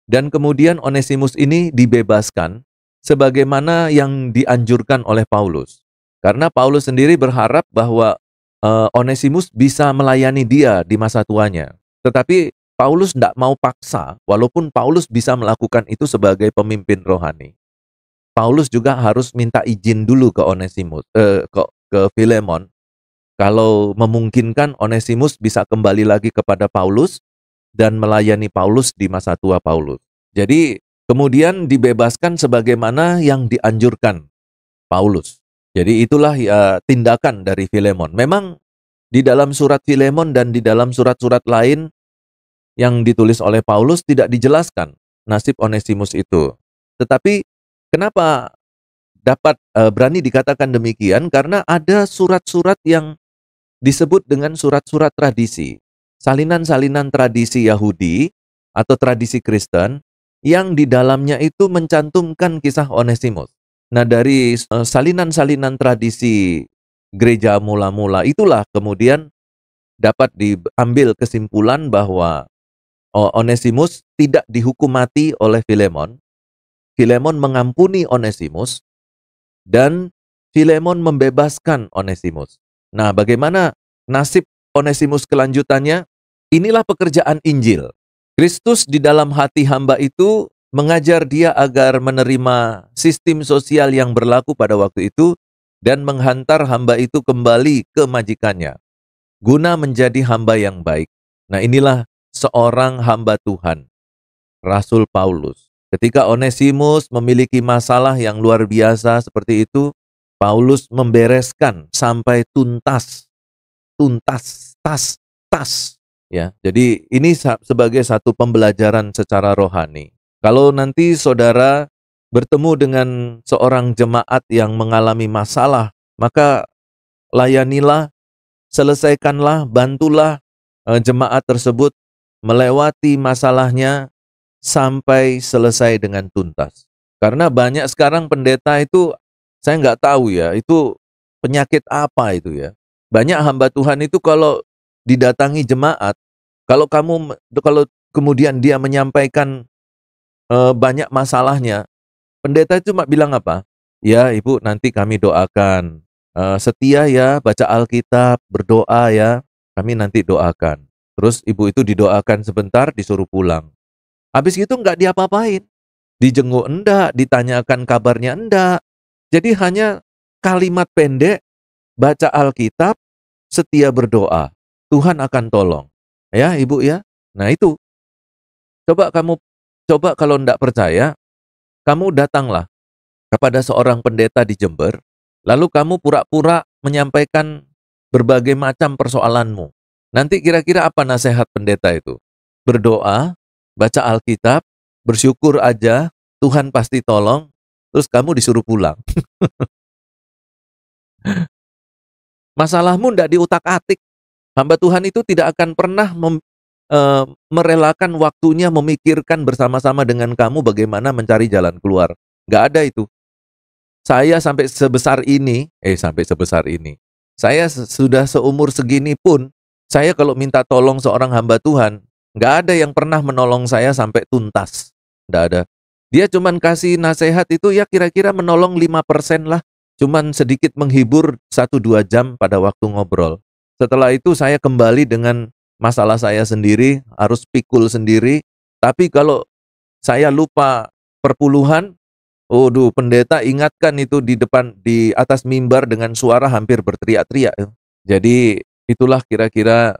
Dan kemudian Onesimus ini dibebaskan sebagaimana yang dianjurkan oleh Paulus. Karena Paulus sendiri berharap bahwa Onesimus bisa melayani dia di masa tuanya. Tetapi Paulus tidak mau paksa, walaupun Paulus bisa melakukan itu sebagai pemimpin rohani. Paulus juga harus minta izin dulu ke Onesimus, ke Filemon. Kalau memungkinkan Onesimus bisa kembali lagi kepada Paulus dan melayani Paulus di masa tua Paulus. Jadi kemudian dibebaskan sebagaimana yang dianjurkan Paulus. Jadi itulah ya, tindakan dari Filemon. Memang di dalam surat Filemon dan di dalam surat-surat lain yang ditulis oleh Paulus tidak dijelaskan nasib Onesimus itu. Tetapi kenapa dapat berani dikatakan demikian? Karena ada surat-surat yang disebut dengan surat-surat tradisi. Salinan-salinan tradisi Yahudi atau tradisi Kristen yang di dalamnya itu mencantumkan kisah Onesimus. Nah, dari salinan-salinan tradisi gereja mula-mula itulah kemudian dapat diambil kesimpulan bahwa Onesimus tidak dihukum mati oleh Filemon. Filemon mengampuni Onesimus dan Filemon membebaskan Onesimus. Nah, bagaimana nasib Onesimus kelanjutannya? Inilah pekerjaan Injil. Kristus di dalam hati hamba itu mengajar dia agar menerima sistem sosial yang berlaku pada waktu itu dan menghantar hamba itu kembali ke majikannya, guna menjadi hamba yang baik. Nah, inilah seorang hamba Tuhan, Rasul Paulus. Ketika Onesimus memiliki masalah yang luar biasa seperti itu, Paulus membereskan sampai tuntas, tas. Ya, jadi ini sebagai satu pembelajaran secara rohani. Kalau nanti saudara bertemu dengan seorang jemaat yang mengalami masalah, maka layanilah, selesaikanlah, bantulah jemaat tersebut melewati masalahnya sampai selesai dengan tuntas. Karena banyak sekarang pendeta itu, saya nggak tahu ya, itu penyakit apa itu ya. Banyak hamba Tuhan itu kalau didatangi jemaat, kalau kemudian dia menyampaikan banyak masalahnya, pendeta itu cuma bilang apa? Ya ibu, nanti kami doakan. Setia ya, baca Alkitab, berdoa ya, kami nanti doakan. Terus ibu itu didoakan sebentar, disuruh pulang. Habis itu nggak diapa-apain. Dijenguk enggak, ditanyakan kabarnya enggak. Jadi hanya kalimat pendek, baca Alkitab, setia berdoa. Tuhan akan tolong. Ya ibu ya. Nah itu. Coba kalau enggak percaya, kamu datanglah kepada seorang pendeta di Jember, lalu kamu pura-pura menyampaikan berbagai macam persoalanmu. Nanti kira-kira apa nasihat pendeta itu? Berdoa, baca Alkitab, bersyukur aja, Tuhan pasti tolong, terus kamu disuruh pulang. Masalahmu tidak diutak-atik. Hamba Tuhan itu tidak akan pernah merelakan waktunya memikirkan bersama-sama dengan kamu bagaimana mencari jalan keluar. Nggak ada itu. Saya sampai sebesar ini. Saya sudah seumur segini pun, saya kalau minta tolong seorang hamba Tuhan, nggak ada yang pernah menolong saya sampai tuntas. Nggak ada. Dia cuman kasih nasihat itu ya kira-kira menolong 5% lah. Cuman sedikit menghibur 1-2 jam pada waktu ngobrol. Setelah itu saya kembali dengan masalah saya sendiri, harus pikul sendiri. Tapi kalau saya lupa perpuluhan, waduh, pendeta ingatkan itu di atas mimbar dengan suara hampir berteriak-teriak. Jadi itulah kira-kira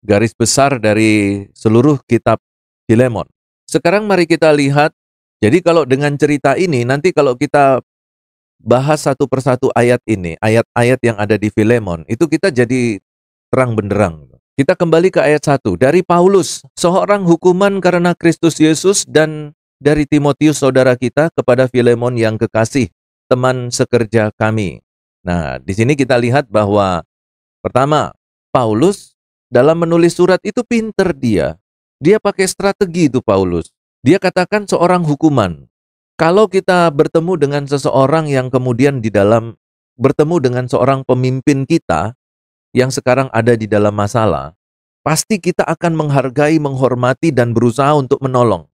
garis besar dari seluruh kitab Filemon. Sekarang mari kita lihat, jadi kalau dengan cerita ini, nanti kalau kita bahas satu persatu ayat ini, ayat-ayat yang ada di Filemon, itu kita jadi terang benderang. Kita kembali ke ayat 1. Dari Paulus, seorang hukuman karena Kristus Yesus, dan dari Timotius saudara kita kepada Filemon yang kekasih, teman sekerja kami. Nah, di sini kita lihat bahwa pertama, Paulus dalam menulis surat itu pinter dia. Dia pakai strategi itu Paulus. Dia katakan seorang hukuman. Kalau kita bertemu dengan seseorang yang kemudian bertemu dengan seorang pemimpin kita yang sekarang ada di dalam masalah, pasti kita akan menghargai, menghormati, dan berusaha untuk menolong.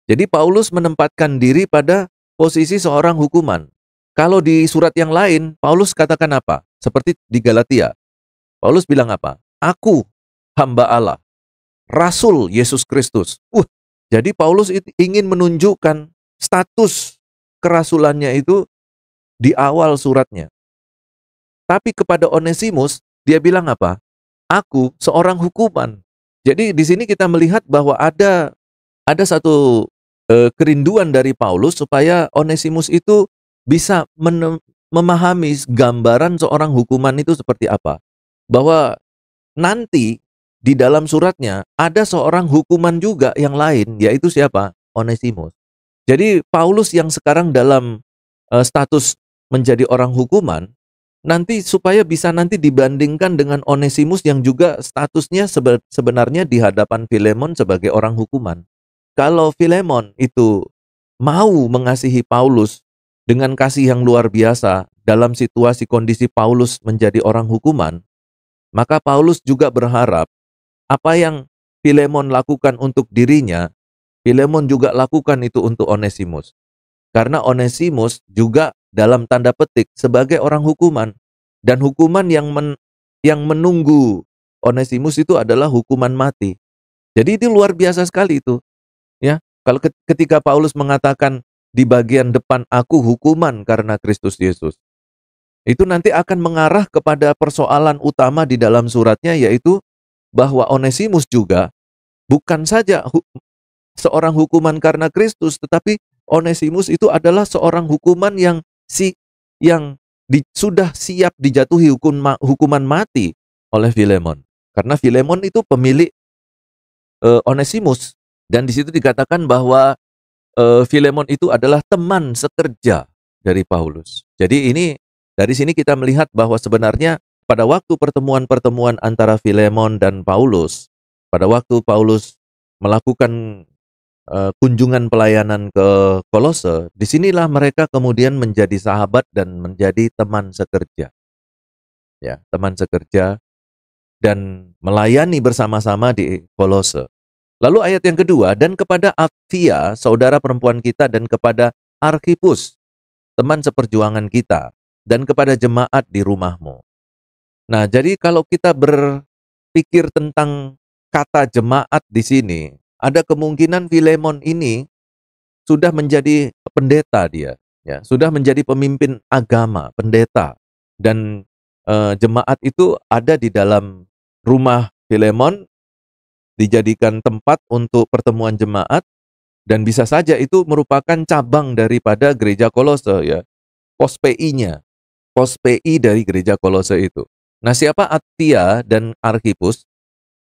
Jadi Paulus menempatkan diri pada posisi seorang hukuman. Kalau di surat yang lain, Paulus katakan apa? Seperti di Galatia. Paulus bilang apa? Aku, hamba Allah, Rasul Yesus Kristus. Jadi Paulus ingin menunjukkan status kerasulannya itu di awal suratnya. Tapi kepada Onesimus, dia bilang apa? Aku seorang hukuman. Jadi di sini kita melihat bahwa ada satu kerinduan dari Paulus supaya Onesimus itu bisa memahami gambaran seorang hukuman itu seperti apa. Bahwa nanti di dalam suratnya ada seorang hukuman juga yang lain, yaitu siapa? Onesimus. Jadi Paulus yang sekarang dalam status menjadi orang hukuman, nanti supaya bisa nanti dibandingkan dengan Onesimus yang juga statusnya sebenarnya di hadapan Filemon sebagai orang hukuman. Kalau Filemon itu mau mengasihi Paulus dengan kasih yang luar biasa dalam situasi kondisi Paulus menjadi orang hukuman, maka Paulus juga berharap apa yang Filemon lakukan untuk dirinya, Filemon juga lakukan itu untuk Onesimus. Karena Onesimus juga dalam tanda petik sebagai orang hukuman. Dan hukuman yang menunggu Onesimus itu adalah hukuman mati. Jadi itu luar biasa sekali itu. Ya, kalau ketika Paulus mengatakan di bagian depan aku hukuman karena Kristus Yesus, itu nanti akan mengarah kepada persoalan utama di dalam suratnya, yaitu bahwa Onesimus juga bukan saja seorang hukuman karena Kristus, tetapi Onesimus itu adalah seorang hukuman yang sudah siap dijatuhi hukuman mati oleh Filemon. Karena Filemon itu pemilik Onesimus, dan di situ dikatakan bahwa Filemon itu adalah teman sekerja dari Paulus. Jadi dari sini kita melihat bahwa sebenarnya pada waktu pertemuan-pertemuan antara Filemon dan Paulus, pada waktu Paulus melakukan kunjungan pelayanan ke Kolose, disinilah mereka kemudian menjadi sahabat dan menjadi teman sekerja. Ya, teman sekerja dan melayani bersama-sama di Kolose. Lalu ayat yang kedua, dan kepada Apfia, saudara perempuan kita, dan kepada Arkhipus, teman seperjuangan kita, dan kepada jemaat di rumahmu. Nah, jadi kalau kita berpikir tentang kata jemaat di sini, ada kemungkinan Filemon ini sudah menjadi pendeta dia, ya, sudah menjadi pemimpin agama, pendeta, dan jemaat itu ada di dalam rumah Filemon, dijadikan tempat untuk pertemuan jemaat, dan bisa saja itu merupakan cabang daripada gereja Kolose, ya, pos PI-nya, pos PI dari gereja Kolose itu. Nah, siapa Apfia dan Arkhipus?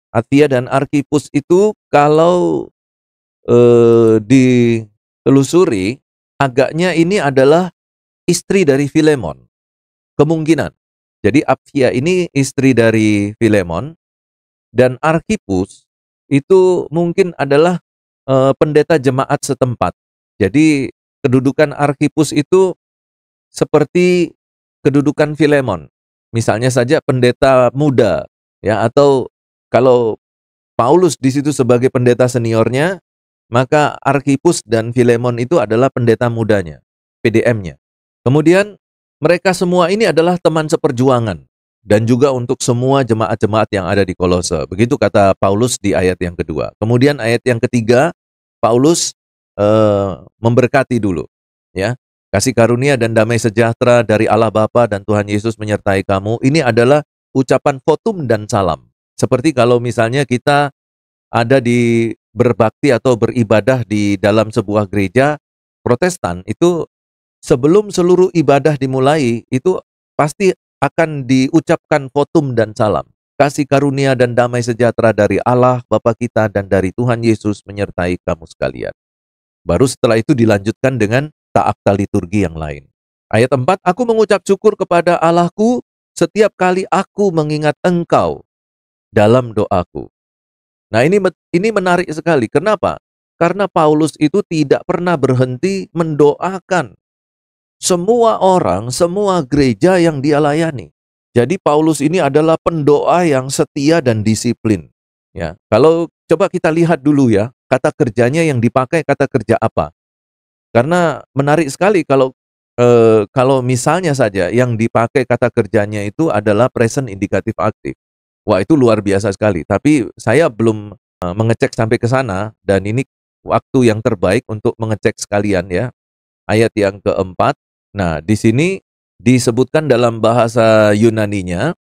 Apfia dan Arkhipus itu kalau ditelusuri, agaknya ini adalah istri dari Filemon. Kemungkinan. Jadi Apfia ini istri dari Filemon, dan Arkhipus itu mungkin adalah pendeta jemaat setempat. Jadi kedudukan Arkhipus itu seperti kedudukan Filemon. Misalnya saja pendeta muda, ya, atau kalau Paulus di situ sebagai pendeta seniornya, maka Arkhipus dan Filemon itu adalah pendeta mudanya, PDM-nya. Kemudian mereka semua ini adalah teman seperjuangan dan juga untuk semua jemaat-jemaat yang ada di Kolose. Begitu kata Paulus di ayat yang kedua. Kemudian ayat yang ketiga, Paulus memberkati dulu, ya. Kasih karunia dan damai sejahtera dari Allah Bapa dan Tuhan Yesus menyertai kamu. Ini adalah ucapan votum dan salam. Seperti kalau misalnya kita ada di berbakti atau beribadah di dalam sebuah gereja Protestan, itu sebelum seluruh ibadah dimulai, itu pasti akan diucapkan votum dan salam. Kasih karunia dan damai sejahtera dari Allah Bapa kita dan dari Tuhan Yesus menyertai kamu sekalian. Baru setelah itu dilanjutkan dengan taakta liturgi yang lain. Ayat 4, aku mengucap syukur kepada Allahku setiap kali aku mengingat engkau dalam doaku. Nah, ini menarik sekali. Kenapa? Karena Paulus itu tidak pernah berhenti mendoakan semua orang, semua gereja yang dia layani. Jadi Paulus ini adalah pendoa yang setia dan disiplin. Ya, kalau coba kita lihat dulu ya, kata kerjanya yang dipakai kata kerja apa? Karena menarik sekali kalau misalnya saja yang dipakai kata kerjanya itu adalah present indikatif aktif. Wah, itu luar biasa sekali. Tapi saya belum mengecek sampai ke sana, dan ini waktu yang terbaik untuk mengecek sekalian ya. Ayat yang keempat. Nah, di sini disebutkan dalam bahasa Yunaninya,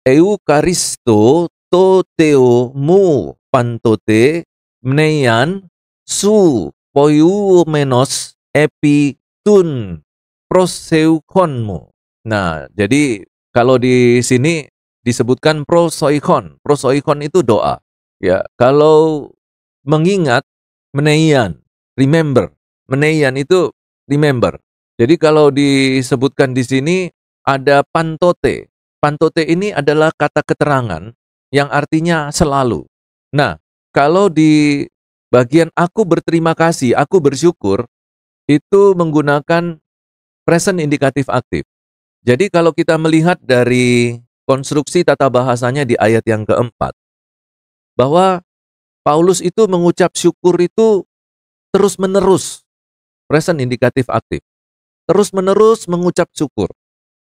Eukaristo to theo mu pantote mneian su poiumenos epi tun proseukonmu. Nah, jadi kalau di sini disebutkan prosoikon. Prosoikon itu doa. Ya, kalau mengingat, meneian, remember. Meneian itu remember. Jadi kalau disebutkan di sini ada pantote. Pantote ini adalah kata keterangan yang artinya selalu. Nah, kalau di bagian aku berterima kasih, aku bersyukur, itu menggunakan present indikatif aktif. Jadi kalau kita melihat dari konstruksi tata bahasanya di ayat yang keempat, bahwa Paulus itu mengucap syukur itu terus-menerus, present indikatif aktif. Terus-menerus mengucap syukur.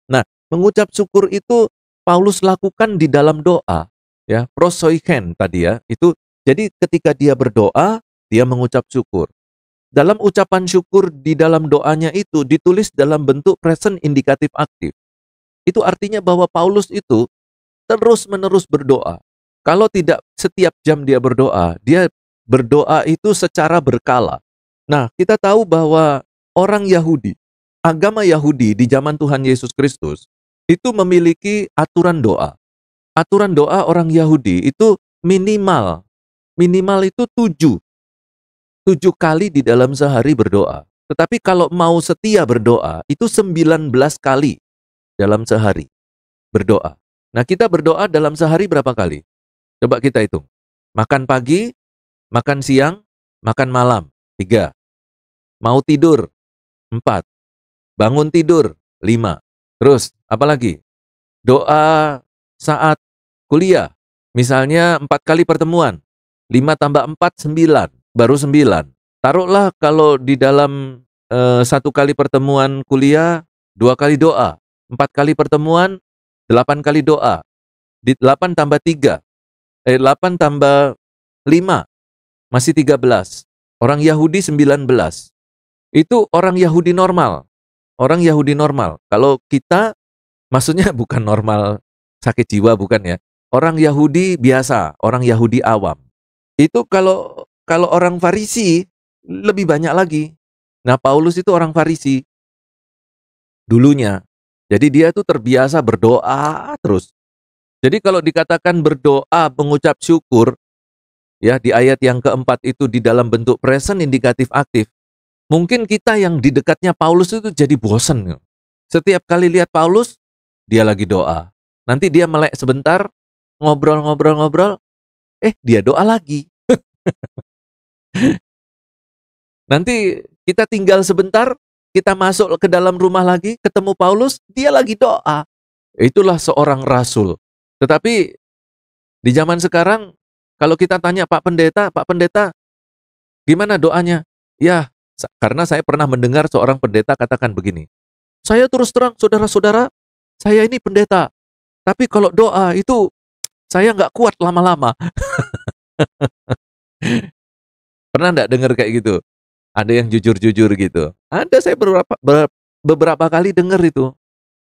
Nah, mengucap syukur itu Paulus lakukan di dalam doa, ya, prosoiken tadi ya. Itu jadi ketika dia berdoa, dia mengucap syukur. Dalam ucapan syukur di dalam doanya itu ditulis dalam bentuk present indikatif aktif. Itu artinya bahwa Paulus itu terus-menerus berdoa. Kalau tidak setiap jam dia berdoa itu secara berkala. Nah, kita tahu bahwa orang Yahudi, agama Yahudi di zaman Tuhan Yesus Kristus, itu memiliki aturan doa. Aturan doa orang Yahudi itu minimal itu 7 kali di dalam sehari berdoa. Tetapi kalau mau setia berdoa, itu 19 kali dalam sehari berdoa. Nah, kita berdoa dalam sehari berapa kali? Coba kita hitung. Makan pagi, makan siang, makan malam, 3. Mau tidur, 4. Bangun tidur, 5. Terus, apa lagi? Doa saat kuliah. Misalnya 4 kali pertemuan. 5 tambah 4, 9. Baru 9. Taruhlah kalau di dalam 1 kali pertemuan kuliah, 2 kali doa. 4 kali pertemuan, 8 kali doa. Di 8 tambah 3. 8 tambah 5. Masih 13. Orang Yahudi 19. Itu orang Yahudi normal. Orang Yahudi normal. Kalau kita, maksudnya bukan normal sakit jiwa, bukan ya. Orang Yahudi biasa, orang Yahudi awam. Itu kalau orang Farisi lebih banyak lagi. Nah, Paulus itu orang Farisi dulunya. Jadi dia tuh terbiasa berdoa terus. Jadi kalau dikatakan berdoa, mengucap syukur, ya di ayat yang keempat itu di dalam bentuk present indikatif aktif, mungkin kita yang di dekatnya Paulus itu jadi bosan. Setiap kali lihat Paulus, dia lagi doa. Nanti dia melek sebentar, ngobrol-ngobrol-ngobrol, dia doa lagi. Nanti kita tinggal sebentar, kita masuk ke dalam rumah lagi, ketemu Paulus, dia lagi doa. Itulah seorang rasul. Tetapi di zaman sekarang, kalau kita tanya Pak Pendeta, gimana doanya? Ya, karena saya pernah mendengar seorang pendeta katakan begini, saya terus terang saudara-saudara, saya ini pendeta, tapi kalau doa itu saya nggak kuat lama-lama. Pernah nggak dengar kayak gitu? Ada yang jujur-jujur gitu. Ada, saya beberapa kali dengar itu.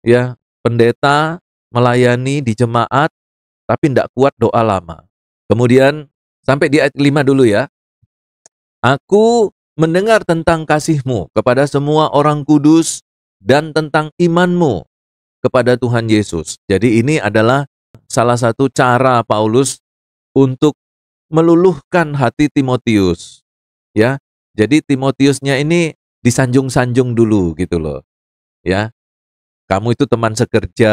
Ya, pendeta melayani di jemaat, tapi nggak kuat doa lama. Kemudian, sampai di ayat 5 dulu ya. Aku mendengar tentang kasih-Mu kepada semua orang kudus dan tentang iman-Mu kepada Tuhan Yesus. Jadi ini adalah salah satu cara Paulus untuk meluluhkan hati Timotius. Ya, jadi Timotiusnya ini disanjung-sanjung dulu gitu loh. Ya, kamu itu teman sekerja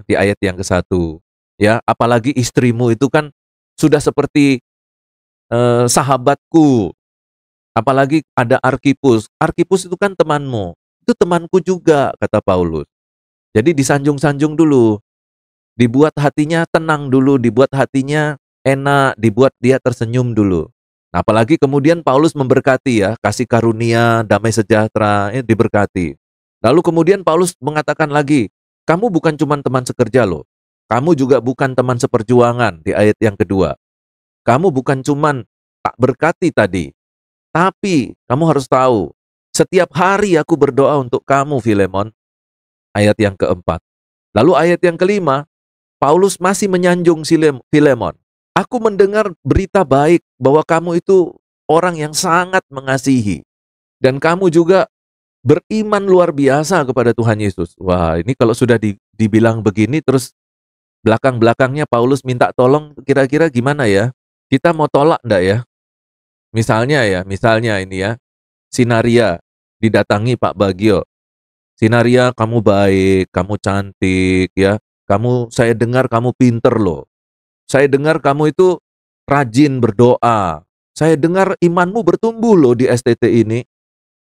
di ayat yang ke-1. Ya, apalagi istrimu itu kan sudah seperti sahabatku. Apalagi ada Arkipus. Arkipus itu kan temanmu. Itu temanku juga, kata Paulus. Jadi disanjung-sanjung dulu. Dibuat hatinya tenang dulu, dibuat hatinya enak, dibuat dia tersenyum dulu. Nah, apalagi kemudian Paulus memberkati ya, kasih karunia, damai sejahtera, diberkati. Lalu kemudian Paulus mengatakan lagi, kamu bukan cuma teman sekerja loh, kamu juga bukan teman seperjuangan di ayat yang kedua. Kamu bukan cuma tak berkati tadi, tapi kamu harus tahu, setiap hari aku berdoa untuk kamu, Filemon, ayat yang keempat. Lalu ayat yang kelima, Paulus masih menyanjung Filemon. Aku mendengar berita baik bahwa kamu itu orang yang sangat mengasihi. Dan kamu juga beriman luar biasa kepada Tuhan Yesus. Wah, ini kalau sudah dibilang begini, terus belakang-belakangnya Paulus minta tolong, kira-kira gimana ya? Kita mau tolak enggak ya? Misalnya ini ya, Sinaria didatangi Pak Bagio. Sinaria, kamu baik, kamu cantik ya. Saya dengar kamu pinter loh. Saya dengar kamu itu rajin berdoa. Saya dengar imanmu bertumbuh loh di STT ini.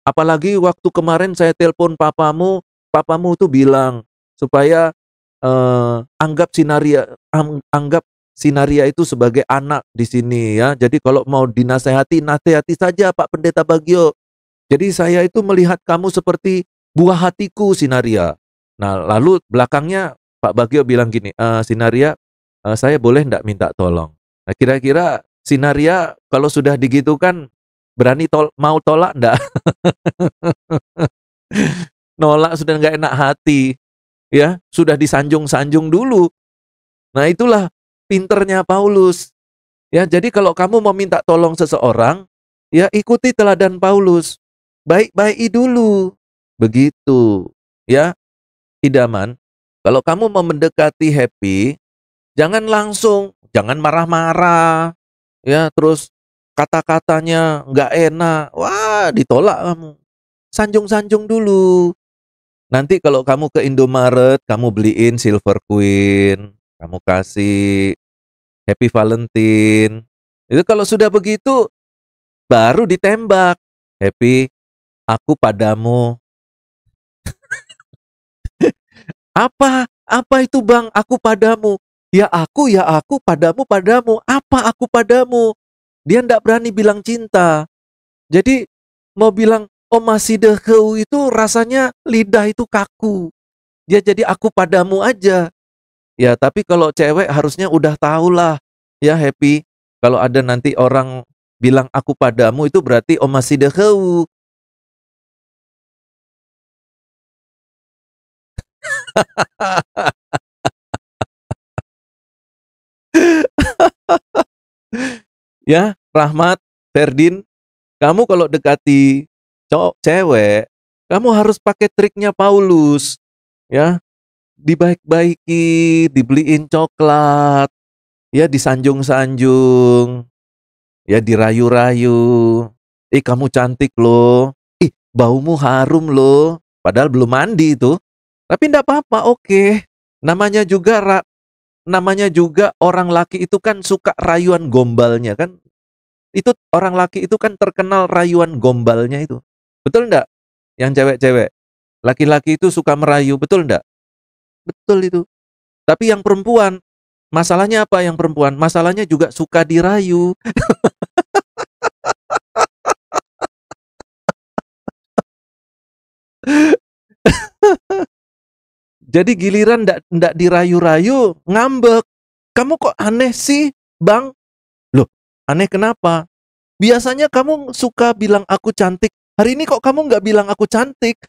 Apalagi waktu kemarin saya telepon papamu tuh bilang supaya anggap Sinaria itu sebagai anak di sini ya. Jadi kalau mau dinasehati, nasehati saja Pak Pendeta Bagio. Jadi saya itu melihat kamu seperti buah hatiku, Sinaria. Nah, lalu belakangnya Pak Bagio bilang gini, Sinaria, saya boleh enggak minta tolong? Nah, kira-kira Sinaria kalau sudah digitukan, berani mau tolak enggak? Nolak sudah enggak enak hati. Ya, sudah disanjung-sanjung dulu. Nah, itulah pinternya Paulus. Ya, jadi kalau kamu mau minta tolong seseorang, ya ikuti teladan Paulus. Baik-baiki dulu. Begitu. Ya, idaman. Kalau kamu mau mendekati Happy, jangan marah-marah. Ya, terus kata-katanya nggak enak. Wah, ditolak kamu. Sanjung-sanjung dulu. Nanti kalau kamu ke Indomaret, kamu beliin Silver Queen, kamu kasih Happy Valentine. Itu kalau sudah begitu, baru ditembak. Happy, aku padamu. Apa itu bang, aku padamu? Ya aku, padamu. Apa aku padamu? Dia ndak berani bilang cinta. Jadi mau bilang, oh masih deheu itu rasanya lidah itu kaku. Dia jadi aku padamu aja. Ya tapi kalau cewek harusnya udah tahulah. Ya Happy, kalau ada nanti orang bilang aku padamu itu berarti oh masih deheu. Ya, Rahmat, Ferdin, kamu kalau dekati cewek, kamu harus pakai triknya Paulus. Ya, dibaik-baiki, dibeliin coklat, ya disanjung-sanjung, ya dirayu-rayu. Kamu cantik loh. Baumu harum loh. Padahal belum mandi itu. Tapi enggak apa-apa, oke. Namanya juga namanya juga orang laki itu kan suka rayuan gombalnya kan. Itu orang laki itu kan terkenal rayuan gombalnya itu. Betul enggak? Yang cewek-cewek. Laki-laki itu suka merayu, betul enggak? Betul itu. Tapi yang perempuan, masalahnya apa yang perempuan? Masalahnya juga suka dirayu. Jadi giliran ndak dirayu-rayu, ngambek. "Kamu kok aneh sih, Bang?" "Loh, aneh kenapa?" "Biasanya kamu suka bilang aku cantik, hari ini kok kamu nggak bilang aku cantik?"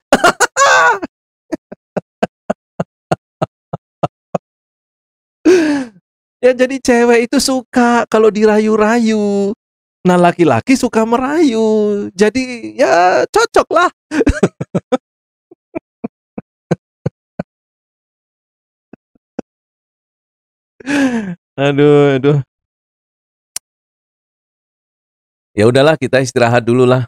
Ya jadi cewek itu suka kalau dirayu-rayu. Nah laki-laki suka merayu. Jadi ya cocoklah. Aduh aduh. Ya udahlah kita istirahat dulu lah.